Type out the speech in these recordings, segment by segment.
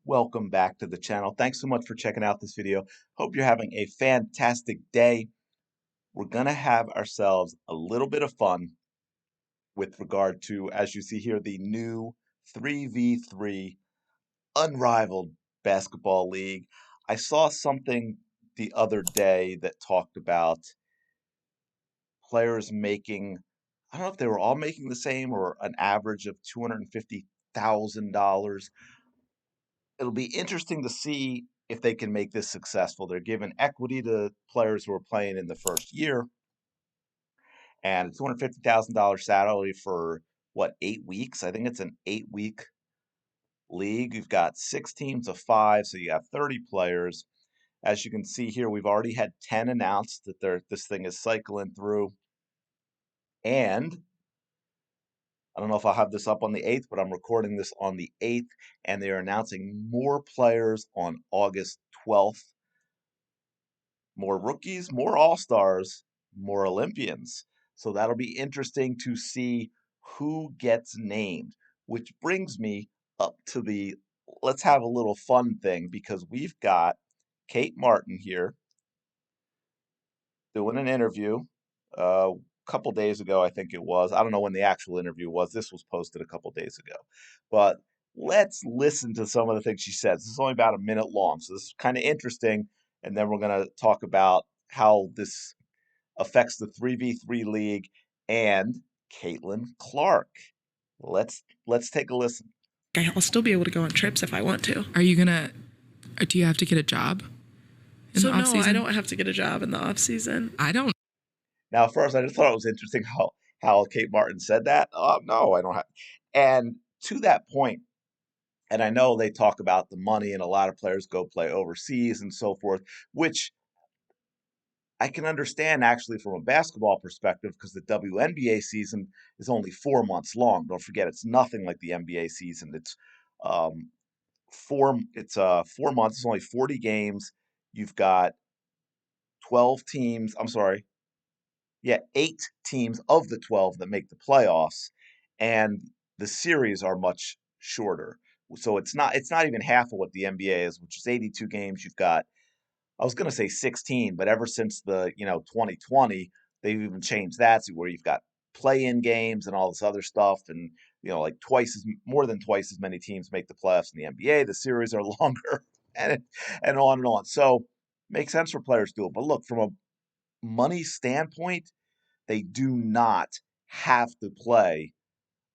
Welcome back to the channel. Thanks so much for checking out this video. Hope you're having a fantastic day. We're going to have ourselves a little bit of fun with regard to, as you see here, the new 3v3 Unrivaled Basketball League. I saw something the other day that talked about players making, I don't know if they were all making the same or an average of $250,000. It'll be interesting to see if they can make this successful. They're giving equity to players who are playing in the first year, and $250,000 salary for what, 8 weeks? I think it's an 8 week league. You've got 6 teams of 5, so you have 30 players. As you can see here, we've already had 10 announced that this thing is cycling through, and I don't know if I'll have this up on the 8th, but I'm recording this on the 8th, and they are announcing more players on August 12th. More rookies, more all-stars, more Olympians. So that'll be interesting to see who gets named, which brings me up to the let's have a little fun thing, because we've got Kate Martin here doing an interview a couple days ago, I think it was. I don't know when the actual interview was. This was posted a couple days ago. But let's listen to some of the things she says. This is only about a minute long, so this is kind of interesting. And then we're going to talk about how this affects the 3v3 league and Caitlin Clark. Let's take a listen. I'll still be able to go on trips if I want to. Are you gonna? Do you have to get a job in the off season? I don't have to get a job in the off season. I don't. Now, first, I just thought it was interesting how Kate Martin said that. No, I don't have. And to that point, and I know they talk about the money, and a lot of players go play overseas and so forth, which I can understand actually from a basketball perspective, because the WNBA season is only 4 months long. Don't forget, it's nothing like the NBA season. It's um, 4 months. It's only 40 games. You've got 12 teams. I'm sorry. Yeah, 8 teams of the 12 that make the playoffs, and the series are much shorter. So it's not even half of what the NBA is, which is 82 games. You've got, I was going to say 16, but ever since the 2020, they've even changed that to where you've got play-in games and all this other stuff, and like more than twice as many teams make the playoffs in the NBA. The series are longer, and on and on. So makes sense for players to do it. But look, from a money standpoint, they do not have to play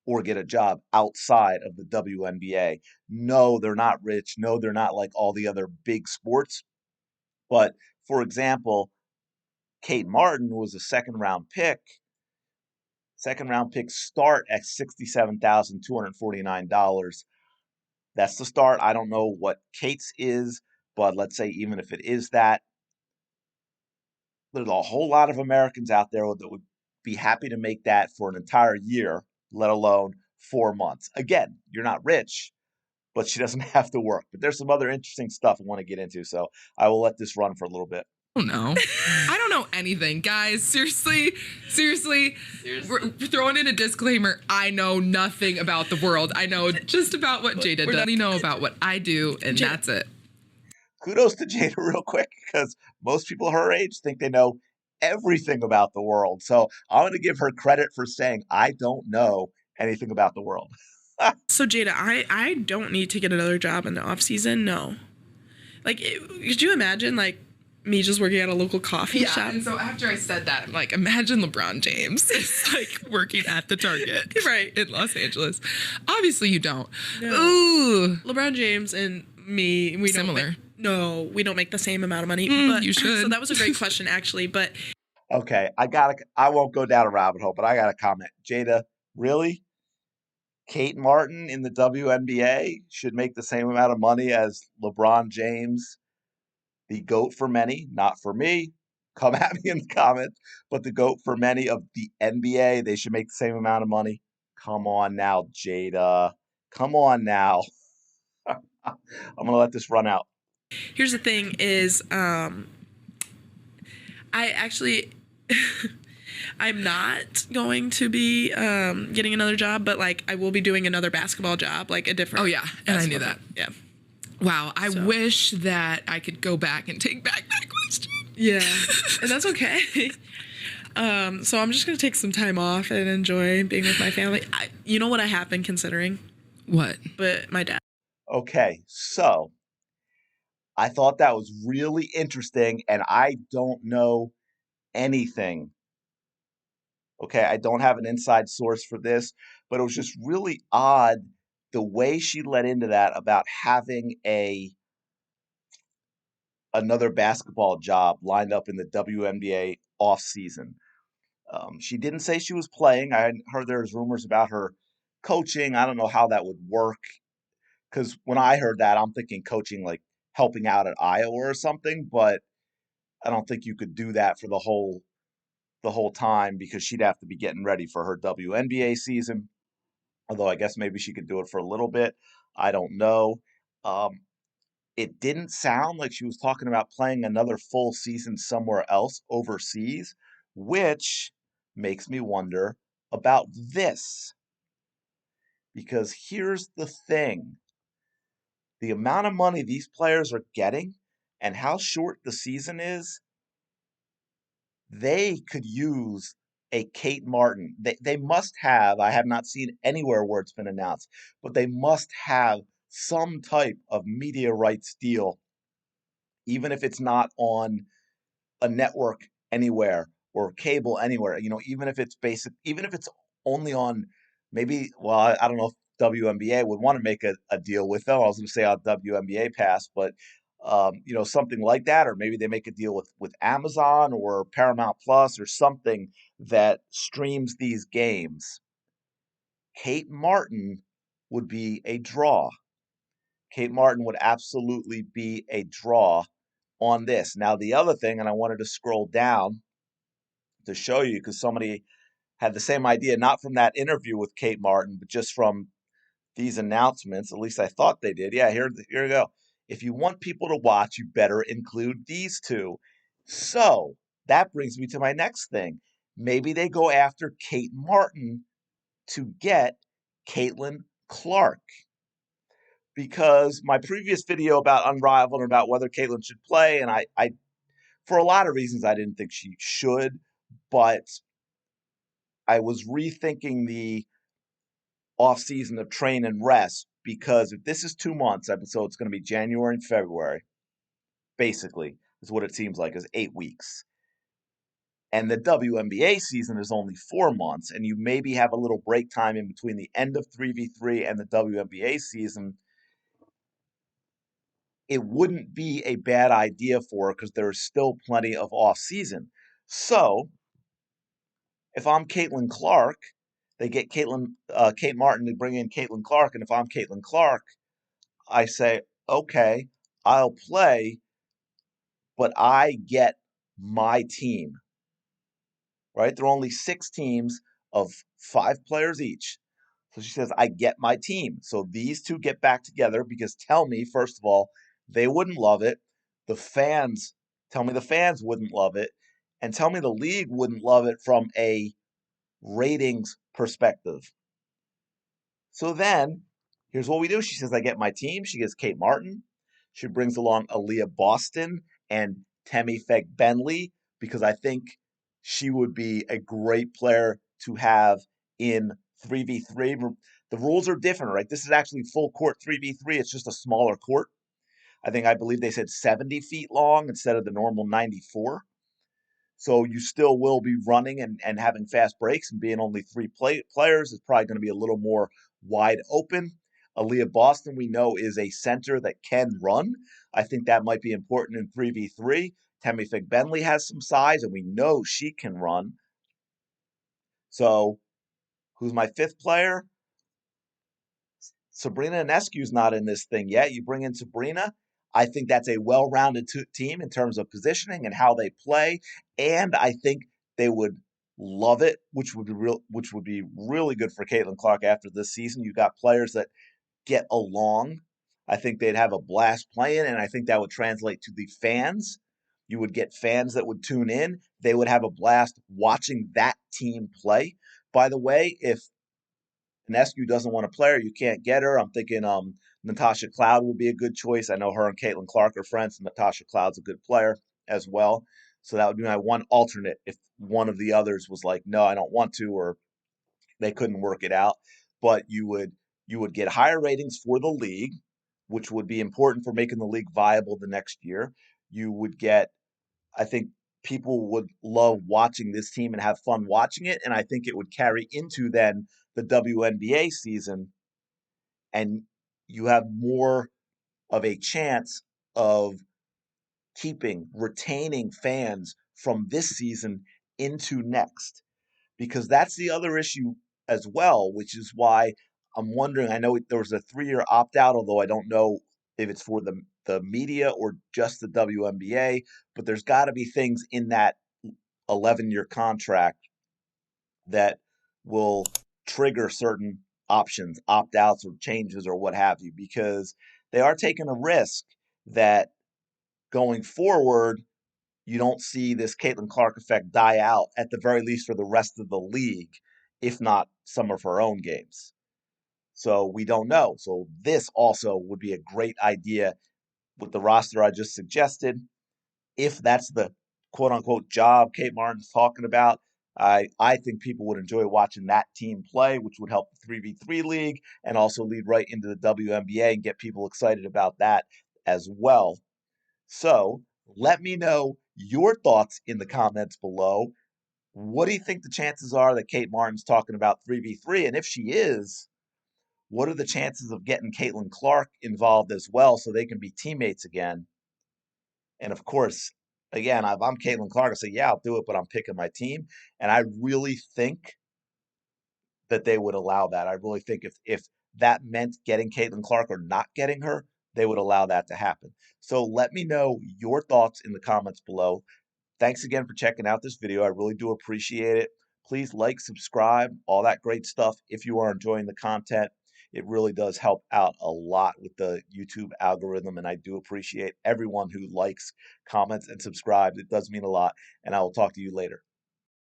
or get a job outside of the WNBA. No, they're not rich. No, they're not like all the other big sports. But for example, Kate Martin was a second round pick. Second round picks start at $67,249. That's the start. I don't know what Kate's is, but let's say even if it is that, there's a whole lot of Americans out there that would be happy to make that for an entire year, let alone 4 months. Again, you're not rich, but she doesn't have to work. But there's some other interesting stuff I want to get into, so I will let this run for a little bit. I don't know. I don't know anything, guys. Seriously. We're throwing in a disclaimer. I know nothing about the world. I know just about what Jada does. I only know about what I do, and that's it. Kudos to Jada real quick, because most people her age think they know everything about the world. So I'm going to give her credit for saying, I don't know anything about the world. So Jada, I don't need to get another job in the off season. No. Like, could you imagine like me just working at a local coffee shop? And so after I said that, I'm like, imagine LeBron James is like working at the Target right in Los Angeles. Obviously you don't. No. Ooh. LeBron James and me, we similar. We don't make the same amount of money. But you should. So that was a great question, actually. But okay, I won't go down a rabbit hole, but I got to comment. Jada, really? Kate Martin in the WNBA should make the same amount of money as LeBron James, the GOAT for many, not for me. Come at me in the comments, but the GOAT for many of the NBA, they should make the same amount of money. Come on now, Jada. Come on now. I'm going to let this run out. Here's the thing is, I actually, I'm not going to be getting another job, but like I will be doing another basketball job, like a different. Oh yeah, and I knew that. Yeah. Wow, I So. wish that I could go back and take back that question. Yeah, and that's okay. So I'm just gonna take some time off and enjoy being with my family. You know what I have been considering? What? But my dad. Okay, so I thought that was really interesting, and I don't know anything. Okay, I don't have an inside source for this, but it was just really odd the way she led into that about having another basketball job lined up in the WNBA off season. She didn't say she was playing. I heard there was rumors about her coaching. I don't know how that would work because when I heard that, I'm thinking coaching like helping out at Iowa or something, but I don't think you could do that for the whole time because she'd have to be getting ready for her WNBA season. Although I guess maybe she could do it for a little bit. I don't know. Um, it didn't sound like she was talking about playing another full season somewhere else overseas, which makes me wonder about this. Because here's the thing, the amount of money these players are getting and how short the season is, they could use a Kate Martin. They must have, I have not seen anywhere where it's been announced, but they must have some type of media rights deal, even if it's not on a network anywhere or cable anywhere. Even if it's basic, even if it's only on maybe, well, I don't know if WNBA would want to make a deal with them. I was going to say on WNBA Pass, but something like that, or maybe they make a deal with Amazon or Paramount Plus or something that streams these games. Kate Martin would be a draw. Kate Martin would absolutely be a draw on this. Now, the other thing, and I wanted to scroll down to show you because somebody had the same idea, not from that interview with Kate Martin, but just from these announcements. At least I thought they did. Yeah, here you go. If you want people to watch, you better include these two. So that brings me to my next thing. Maybe they go after Kate Martin to get Caitlin Clark. Because my previous video about Unrivaled and about whether Caitlin should play, and I for a lot of reasons, I didn't think she should, but I was rethinking the off season of train and rest because if this is 2 months, so it's going to be January and February, basically, is what it seems like, is 8 weeks. And the WNBA season is only 4 months, and you maybe have a little break time in between the end of 3v3 and the WNBA season. It wouldn't be a bad idea for her because there's still plenty of off season. So if I'm Caitlin Clark, they get Kate Martin to bring in Caitlin Clark, and if I'm Caitlin Clark, I say, okay, I'll play, but I get my team. Right? There are only 6 teams of 5 players each. So she says, I get my team. So these two get back together because tell me, first of all, they wouldn't love it. The fans, tell me the fans wouldn't love it. And tell me the league wouldn't love it from a ratings perspective. So then, here's what we do. She says, I get my team. She gets Kate Martin. She brings along Aaliyah Boston and Temi Bentley because I think she would be a great player to have in 3v3. The rules are different, right? This is actually full court 3v3. It's just a smaller court. I believe they said 70 feet long instead of the normal 94. So you still will be running and having fast breaks, and being only players is probably going to be a little more wide open. Aaliyah Boston, we know, is a center that can run. I think that might be important in 3v3. Temi Bentley has some size, and we know she can run. So who's my fifth player? Sabrina Ionescu's not in this thing yet. You bring in Sabrina. I think that's a well-rounded team in terms of positioning and how they play, and I think they would love it, which would be really good for Caitlin Clark after this season. You got players that get along. I think they'd have a blast playing, and I think that would translate to the fans. You would get fans that would tune in. They would have a blast watching that team play. By the way, if Nescu doesn't want to play her, you can't get her. I'm thinking Natasha Cloud would be a good choice. I know her and Caitlin Clark are friends, and Natasha Cloud's a good player as well. So that would be my one alternate if one of the others was like, no, I don't want to, or they couldn't work it out. But you would get higher ratings for the league, which would be important for making the league viable the next year. You would get, I think people would love watching this team and have fun watching it, and I think it would carry into then the WNBA season, and you have more of a chance of retaining fans from this season into next. Because that's the other issue as well, which is why I'm wondering. I know there was a 3-year opt out, although I don't know if it's for the media or just the WNBA, but there's got to be things in that 11-year contract that will trigger certain options, opt outs or changes or what have you, because they are taking a risk that going forward, you don't see this Caitlin Clark effect die out, at the very least for the rest of the league, if not some of her own games. So we don't know. So this also would be a great idea with the roster I just suggested. If that's the quote unquote job Kate Martin's talking about, I think people would enjoy watching that team play, which would help the 3v3 league and also lead right into the WNBA and get people excited about that as well. So let me know your thoughts in the comments below. What do you think the chances are that Kate Martin's talking about 3v3? And if she is, what are the chances of getting Caitlin Clark involved as well so they can be teammates again? And of course, again, if I'm Caitlin Clark, I say, yeah, I'll do it, but I'm picking my team. And I really think that they would allow that. I really think if that meant getting Caitlin Clark or not getting her, they would allow that to happen. So let me know your thoughts in the comments below. Thanks again for checking out this video. I really do appreciate it. Please like, subscribe, all that great stuff if you are enjoying the content. It really does help out a lot with the YouTube algorithm, and I do appreciate everyone who likes, comments, and subscribes. It does mean a lot, and I will talk to you later.